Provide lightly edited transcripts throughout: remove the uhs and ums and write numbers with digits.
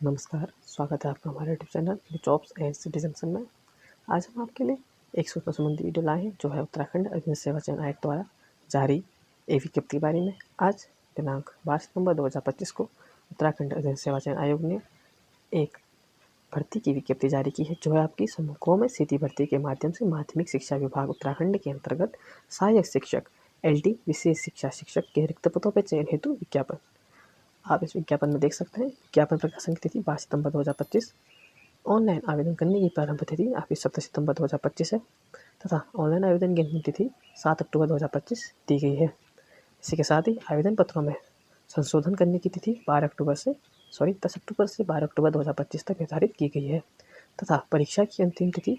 नमस्कार, स्वागत है आपका हमारे YouTube channel jobs and citizenship में। आज हम आपके लिए एक सूचना संबंधी वीडियो लाए हैं जो है उत्तराखंड अग्नि सेवा चयन आयोग द्वारा जारी एक विज्ञप्ति के बारे में। आज दिनांक 12 सितंबर 2025 को उत्तराखंड अग्नि सेवा चयन आयोग ने एक भर्ती की विज्ञप्ति जारी की है जो है आपकी समूहों में सीधी भर्ती के माध्यम से माध्यमिक शिक्षा विभाग उत्तराखंड के अंतर्गत सहायक शिक्षक LD विशेष शिक्षा शिक्षक के रिक्त पदों पर चयन हेतु विज्ञापन। आप इस विज्ञापन में देख सकते हैं विज्ञापन प्रकाशन की तिथि 12 सितंबर 2025। ऑनलाइन आवेदन करने की प्रारंभ तिथि आपकी 17 सितंबर 2025 है तथा ऑनलाइन आवेदन की अंतिम तिथि 7 अक्टूबर 2025 दी गई है। इसी के साथ ही आवेदन पत्रों में संशोधन करने की तिथि 10 अक्टूबर से 12 अक्टूबर 2025 तक निर्धारित की गई है तथा परीक्षा की अंतिम तिथि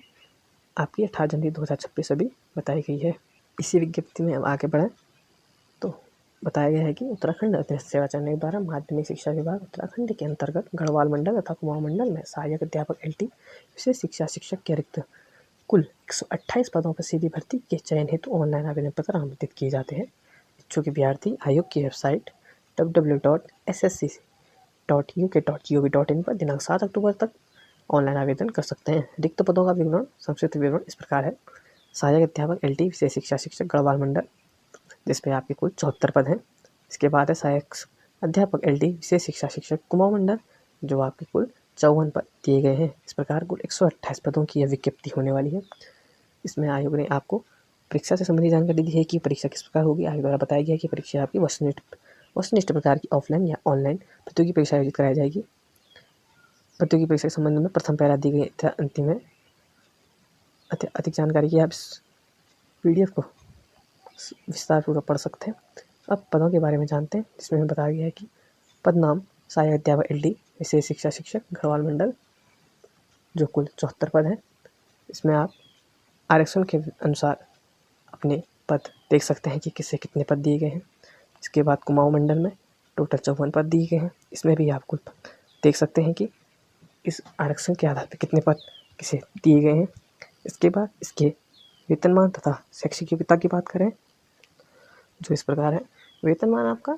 आपकी 18 जनवरी 2026 अभी बताई गई है। इसी विज्ञप्ति में हम आगे बढ़ें तो बताया गया है कि उत्तराखंड अग्नि सेवा चयन आयोग द्वारा माध्यमिक शिक्षा विभाग उत्तराखंड के अंतर्गत गढ़वाल मंडल तथा कुमाऊं मंडल में सहायक अध्यापक LT विशेष शिक्षा शिक्षक के रिक्त कुल 128 पदों पर सीधी भर्ती के चयन हेतु ऑनलाइन आवेदन पत्र आमंत्रित किए जाते हैं। इच्छुक अभ्यर्थी आयोग की वेबसाइट www.ssc.uk.gov.in पर दिनांक 7 अक्टूबर तक ऑनलाइन आवेदन कर सकते हैं। रिक्त पदों का विवरण संक्षिप्त विवरण इस प्रकार है। सहायक अध्यापक LT विशेष शिक्षा शिक्षक गढ़वाल मंडल जिसपे आपके कुल 74 पद हैं। इसके बाद है सहायक अध्यापक LD विशेष शिक्षा शिक्षक कुमाऊं मंडल जो आपके कुल 54 पद दिए गए हैं। इस प्रकार कुल 128 पदों की यह विज्ञप्ति होने वाली है। इसमें आयोग ने आपको परीक्षा से संबंधित जानकारी दी है कि परीक्षा किस प्रकार होगी। आयोग द्वारा बताया गया कि परीक्षा आपकी वस्तुनिष्ठ प्रकार की ऑफलाइन या ऑनलाइन प्रतियोगी परीक्षा आयोजित कराई जाएगी। प्रतियोगी परीक्षा के संबंध में प्रथम पैरा दी गई अंतिम है। अधिक जानकारी की आप इस PDF को विस्तारपूर्वक पढ़ सकते हैं। अब पदों के बारे में जानते हैं जिसमें हमें बताया गया है कि पद नाम सहायक अध्यापक LD विशेष शिक्षा शिक्षक गढ़वाल मंडल जो कुल 74 पद हैं। इसमें आप आरक्षण के अनुसार अपने पद देख सकते हैं कि किससे कितने पद दिए गए हैं। इसके बाद कुमाऊं मंडल में टोटल 54 पद दिए गए हैं। इसमें भी आप कुल देख सकते हैं कि इस आरक्षण के आधार पर कितने पद किसे दिए गए हैं। इसके बाद इसके वेतनमान तथा शैक्षिक योग्यता की बात करें जो इस प्रकार है। वेतनमान आपका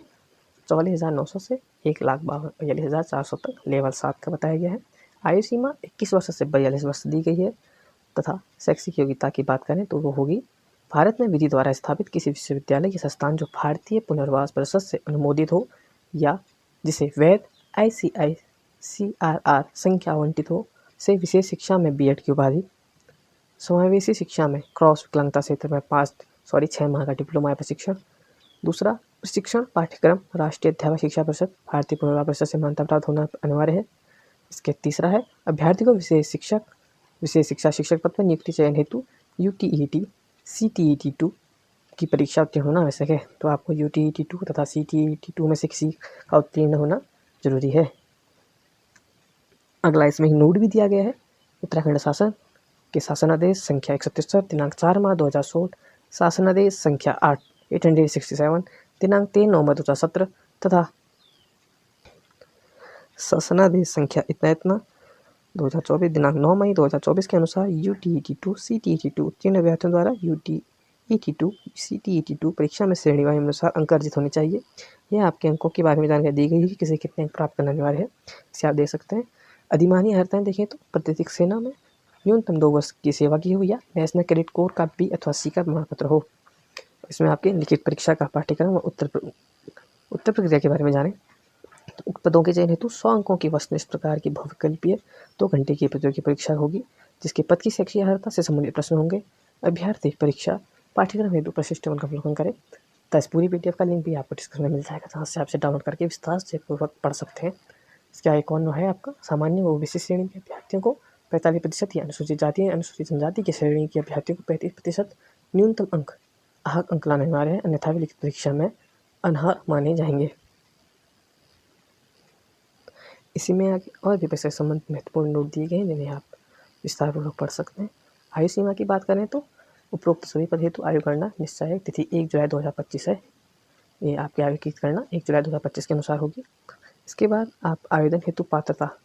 44,900 से 1,42,400 तक लेवल 7 का बताया गया है। आयु सीमा 21 वर्ष से 42 वर्ष दी गई है तथा शैक्षिक योग्यता की बात करें तो वो होगी भारत में विधि द्वारा स्थापित किसी विश्वविद्यालय के संस्थान जो भारतीय पुनर्वास परिषद से अनुमोदित हो या जिसे वैध ICICRR संख्या आवंटित हो से विशेष शिक्षा में B.Ed की उपाधि, समावेशी शिक्षा में क्रॉस विकलांगता क्षेत्र में 6 माह का डिप्लोमा प्रशिक्षण। दूसरा प्रशिक्षण पाठ्यक्रम राष्ट्रीय अध्यापक शिक्षा परिषद भारतीय पुनर्वास परिषद से मान्यता प्राप्त होना अनिवार्य है। इसके तीसरा है अभ्यर्थी को विशेष शिक्षा शिक्षक पद पर नियुक्ति चयन हेतु UTET CTET 2 की परीक्षा उत्तीर्ण होना आवश्यक है। तो आपको UTET 2 तथा CTET 2 में से किसी का उत्तीर्ण होना जरूरी है। अगला इसमें नोट भी दिया गया है। उत्तराखंड शासन के शासनादेश संख्या 173 दिनांक 4 मार्च 2016, शासनादेश संख्या 867 दिनांक 3 नवंबर 2017 तथा शासनादेश संख्या इतना 2024 दिनांक 9 मई 2024 के अनुसार UTET 2 CTET 2 उत्तीर्ण अभ्यर्थियों द्वारा UTET 2 CTET 2 परीक्षा में श्रेणीवार अनुसार अंक अर्जित होने चाहिए। यह आपके अंकों के बारे में जानकारी दी गई है कि किसे कितने अंक प्राप्त करना अनिवार्य है। इसे आप देख सकते हैं। अधिमानी अर्हताएं देखें तो प्रतिनिधिक सेना में न्यूनतम 2 वर्ष की सेवा की हो या नेशनल क्रेडिट कोर का B अथवा C का प्रमाण पत्र हो। इसमें आपके लिखित परीक्षा का पाठ्यक्रम और उत्तर प्रक्रिया के बारे में जानें तो उक्त पदों के चयन हेतु 100 अंकों की वस्तुनिष्ठ प्रकार की बहुविकल्पीय 2 घंटे की प्रतियोगी परीक्षा होगी जिसके पद की शैक्षिक अर्हता से संबंधित प्रश्न होंगे। अभ्यर्थी परीक्षा पाठ्यक्रम हेतु प्रशिष्ट का अवलोकन करें तथा इस पूरी PDF का लिंक भी आपको डिस्क्रिप्शन में मिल जाएगा जहाँ से आपसे डाउनलोड करके विस्तार से पूर्वक पढ़ सकते हैं। इसका एक और है आपका सामान्य व विशेष श्रेणी के अभ्यर्थियों को 45% या अनुसूचित जाति अनुसूचित जनजाति की श्रेणी के अभ्यर्थियों को 35% न्यूनतम अंक लाना अनिवार्य है अन्यथा भी लिखित परीक्षा में अनर्ह माने जाएंगे। इसी में आगे और भी परीक्षा संबंध महत्वपूर्ण नोट दिए गए हैं जिन्हें आप विस्तारपूर्वक पढ़ सकते हैं। आयु सीमा की बात करें तो उपरोक्त सभी पद हेतु आयु गणना निश्चय तिथि 1 जुलाई 2025 है। ये आपकी आयु की गणना 1 जुलाई 2025 के अनुसार होगी। इसके बाद आप आवेदन हेतु पात्रता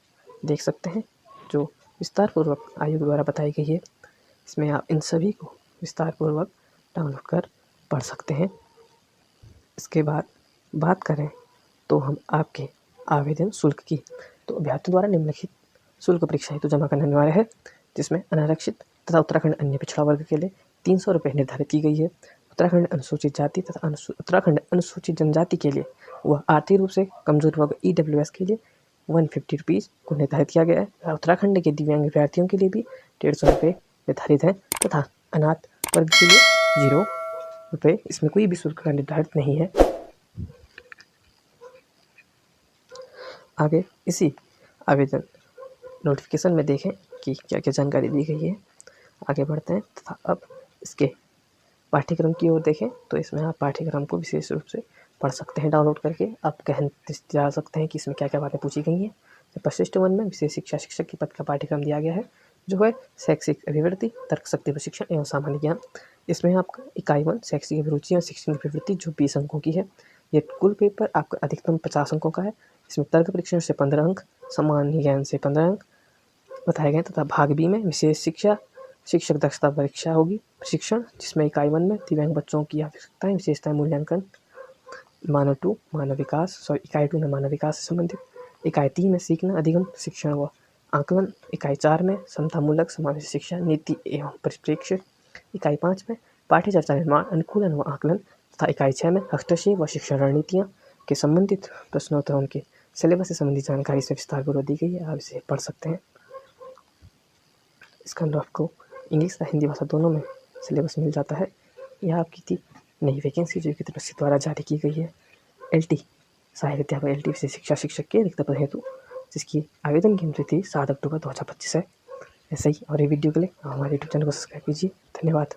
देख सकते हैं जो विस्तारपूर्वक आयोग द्वारा बताई गई है। इसमें आप इन सभी को विस्तारपूर्वक डाउनलोड कर पढ़ सकते हैं। इसके बाद बात करें तो हम आपके आवेदन शुल्क की तो अभ्यर्थियों द्वारा निम्नलिखित शुल्क परीक्षा हेतु जमा करना अनिवार्य है, जिसमें अनारक्षित तथा उत्तराखंड अन्य पिछड़ा वर्ग के लिए 300 रुपये निर्धारित की गई है। उत्तराखंड अनुसूचित जाति तथा उत्तराखंड अनुसूचित जनजाति के लिए वह आर्थिक रूप से कमजोर वर्ग EWS के लिए 150 रुपीज़ को निर्धारित किया गया है। उत्तराखंड के दिव्यांग अभ्यर्थियों के लिए भी 150 रुपये निर्धारित है तथा अनाथ वर्ग के लिए 0 रुपये, इसमें कोई भी शुल्क का निर्धारित नहीं है। आगे इसी आवेदन नोटिफिकेशन में देखें कि क्या क्या जानकारी दी गई है। आगे बढ़ते हैं तथा अब इसके पाठ्यक्रम की ओर देखें तो इसमें आप पाठ्यक्रम को विशेष रूप से पढ़ सकते हैं डाउनलोड करके। आप जा सकते हैं कि इसमें क्या क्या बातें पूछी गई हैं। तो परिशिष्ट 1 में विशेष शिक्षा शिक्षक के पद का पाठ्यक्रम दिया गया है, जो है शैक्षिक अभिवृत्ति, तर्क शक्ति प्रशिक्षण एवं सामान्य ज्ञान। इसमें आपका इकाई 1 शैक्षिक अभिरुचि और शिक्षण अभिवृत्ति जो 20 अंकों की है। ये कुल पेपर आपका अधिकतम 50 अंकों का है। इसमें तर्क परीक्षण से 15 अंक, सामान्य ज्ञान से 15 अंक बताए गए तथा भाग बी में विशेष शिक्षा शिक्षक दक्षता परीक्षा होगी प्रशिक्षण, जिसमें इकाई 1 में दिव्यांग बच्चों की आवश्यकताएं विशेषताएं मूल्यांकन, मानव 2 मानव विकास इकाई 2 में मानव विकास से संबंधित, इकाई 3 में सीखना अधिगम शिक्षण व आकलन, इकाई 4 में समतामूलक समावेशी शिक्षा नीति एवं परिप्रेक्ष्य, इकाई 5 में पाठ्य चर्चा निर्माण अनुकूलन व आकलन तथा इकाई 6 में हस्तक्षेप व शिक्षण रणनीतियाँ के संबंधित प्रश्नोत्तरों के सिलेबस से संबंधित जानकारी इसमें विस्तारपूर्वक दी गई है। आप इसे पढ़ सकते हैं। इसका अंदर आपको इंग्लिश तथा हिंदी भाषा दोनों में सिलेबस मिल जाता है। यह आपकी थी नई वैकेंसी जो कि ट्रस्ट द्वारा जारी की गई है। LT सहायक अध्यापक LT विशेष शिक्षा शिक्षक के रिक्त पद हेतु, जिसकी आवेदन की तिथि 7 अक्टूबर 2025 है। ऐसे ही और ये वीडियो के लिए हमारे यूट्यूब चैनल को सब्सक्राइब कीजिए। धन्यवाद।